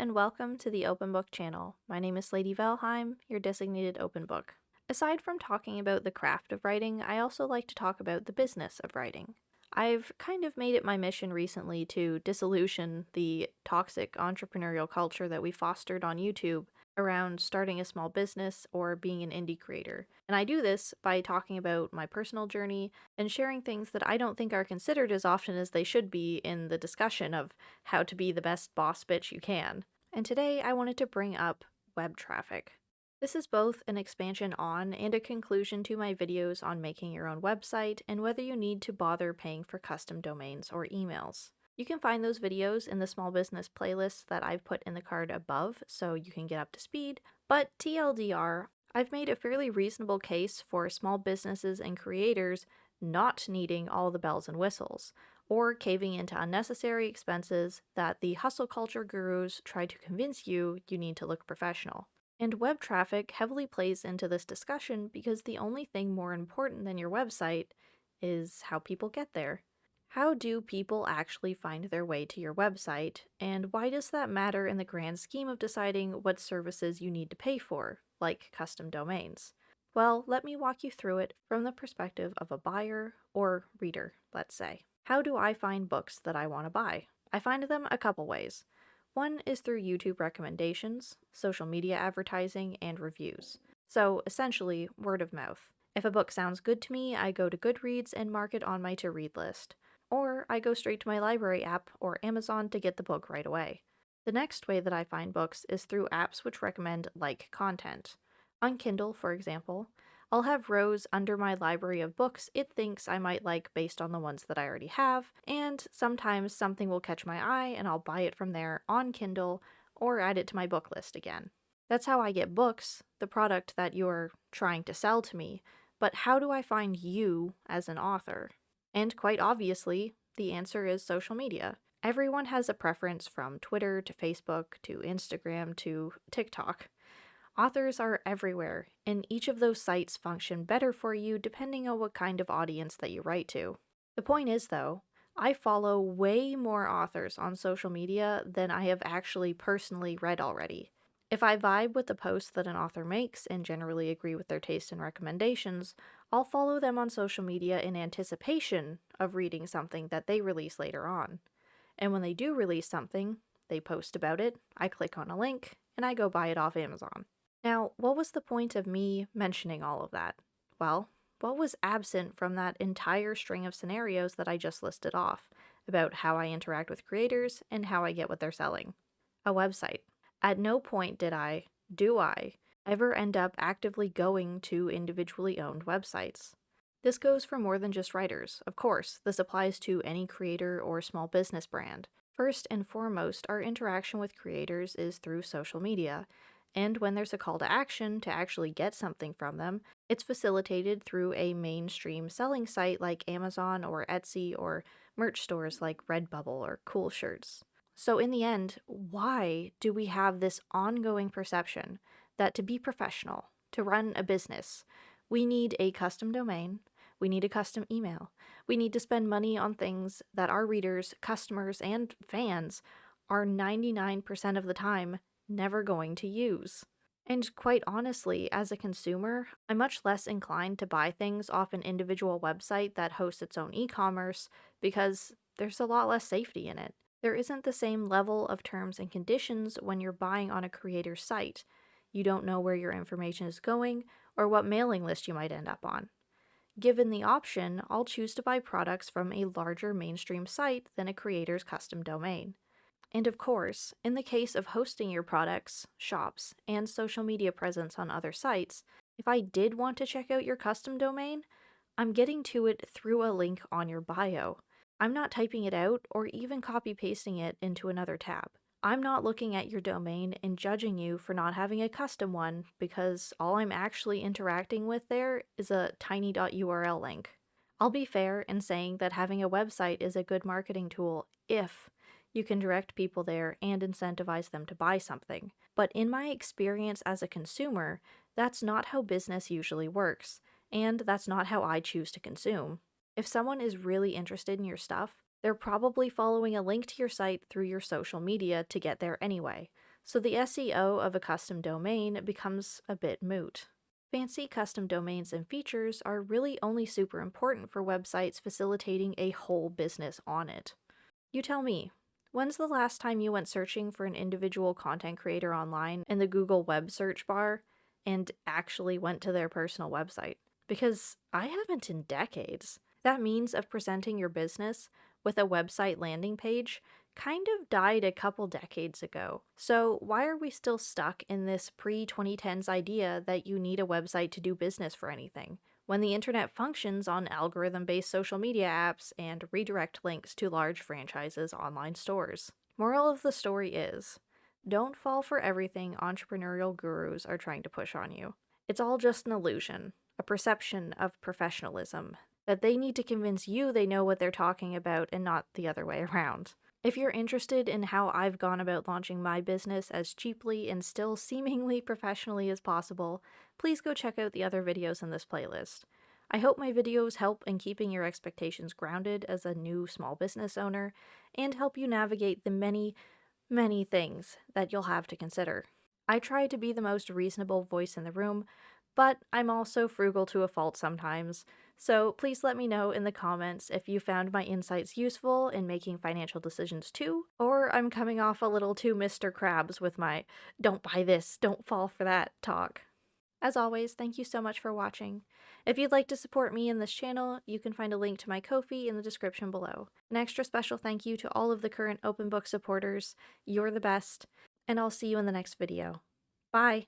and welcome to the Open Book channel. My name is Lady Valheim, your designated open book. Aside from talking about the craft of writing, I also like to talk about the business of writing. I've kind of made it my mission recently to disillusion the toxic entrepreneurial culture that we fostered on YouTube around starting a small business or being an indie creator. And I do this by talking about my personal journey and sharing things that I don't think are considered as often as they should be in the discussion of how to be the best boss bitch you can. And today I wanted to bring up web traffic. This is both an expansion on and a conclusion to my videos on making your own website and whether you need to bother paying for custom domains or emails. You can find those videos in the small business playlist that I've put in the card above so you can get up to speed, but TLDR, I've made a fairly reasonable case for small businesses and creators not needing all the bells and whistles, or caving into unnecessary expenses that the hustle culture gurus try to convince you need to look professional. And web traffic heavily plays into this discussion because the only thing more important than your website is how people get there. How do people actually find their way to your website, and why does that matter in the grand scheme of deciding what services you need to pay for, like custom domains? Well, let me walk you through it from the perspective of a buyer or reader, let's say. How do I find books that I want to buy? I find them a couple ways. One is through YouTube recommendations, social media advertising, and reviews. So essentially, word of mouth. If a book sounds good to me, I go to Goodreads and mark it on my to-read list. Or I go straight to my library app or Amazon to get the book right away. The next way that I find books is through apps which recommend like content. On Kindle, for example, I'll have rows under my library of books it thinks I might like based on the ones that I already have, and sometimes something will catch my eye and I'll buy it from there on Kindle or add it to my book list again. That's how I get books, the product that you're trying to sell to me, but how do I find you as an author? And quite obviously, the answer is social media. Everyone has a preference from Twitter to Facebook to Instagram to TikTok. Authors are everywhere, and each of those sites function better for you depending on what kind of audience that you write to. The point is, though, I follow way more authors on social media than I have actually personally read already. If I vibe with the posts that an author makes and generally agree with their taste and recommendations, I'll follow them on social media in anticipation of reading something that they release later on. And when they do release something, they post about it, I click on a link, and I go buy it off Amazon. Now, what was the point of me mentioning all of that? Well, what was absent from that entire string of scenarios that I just listed off about how I interact with creators and how I get what they're selling? A website. At no point do I, ever end up actively going to individually owned websites. This goes for more than just writers. Of course, this applies to any creator or small business brand. First and foremost, our interaction with creators is through social media, and when there's a call to action to actually get something from them, it's facilitated through a mainstream selling site like Amazon or Etsy or merch stores like Redbubble or Cool Shirts. So in the end, why do we have this ongoing perception that to be professional, to run a business, we need a custom domain, we need a custom email, we need to spend money on things that our readers, customers, and fans are 99% of the time never going to use? And quite honestly, as a consumer, I'm much less inclined to buy things off an individual website that hosts its own e-commerce because there's a lot less safety in it. There isn't the same level of terms and conditions when you're buying on a creator's site. You don't know where your information is going or what mailing list you might end up on. Given the option, I'll choose to buy products from a larger mainstream site than a creator's custom domain. And of course, in the case of hosting your products, shops, and social media presence on other sites, if I did want to check out your custom domain, I'm getting to it through a link on your bio. I'm not typing it out or even copy-pasting it into another tab. I'm not looking at your domain and judging you for not having a custom one because all I'm actually interacting with there is a tiny.url link. I'll be fair in saying that having a website is a good marketing tool if you can direct people there and incentivize them to buy something. But in my experience as a consumer, that's not how business usually works, and that's not how I choose to consume. If someone is really interested in your stuff, they're probably following a link to your site through your social media to get there anyway. so the SEO of a custom domain becomes a bit moot. Fancy custom domains and features are really only super important for websites facilitating a whole business on it. You tell me, when's the last time you went searching for an individual content creator online in the Google web search bar and actually went to their personal website? Because I haven't in decades. That means of presenting your business with a website landing page kind of died a couple decades ago. So why are we still stuck in this pre-2010s idea that you need a website to do business for anything, when the internet functions on algorithm-based social media apps and redirect links to large franchises' online stores? Moral of the story is, don't fall for everything entrepreneurial gurus are trying to push on you. It's all just an illusion, a perception of professionalism, that they need to convince you they know what they're talking about and not the other way around. If you're interested in how I've gone about launching my business as cheaply and still seemingly professionally as possible, please go check out the other videos in this playlist. I hope my videos help in keeping your expectations grounded as a new small business owner and help you navigate the many things that you'll have to consider. I try to be the most reasonable voice in the room, but I'm also frugal to a fault sometimes, so please let me know in the comments if you found my insights useful in making financial decisions too, or I'm coming off a little too Mr. Krabs with my "don't buy this, don't fall for that" talk. As always, thank you so much for watching. If you'd like to support me in this channel, you can find a link to my Ko-fi in the description below. An extra special thank you to all of the current open book supporters. You're the best, and I'll see you in the next video. Bye!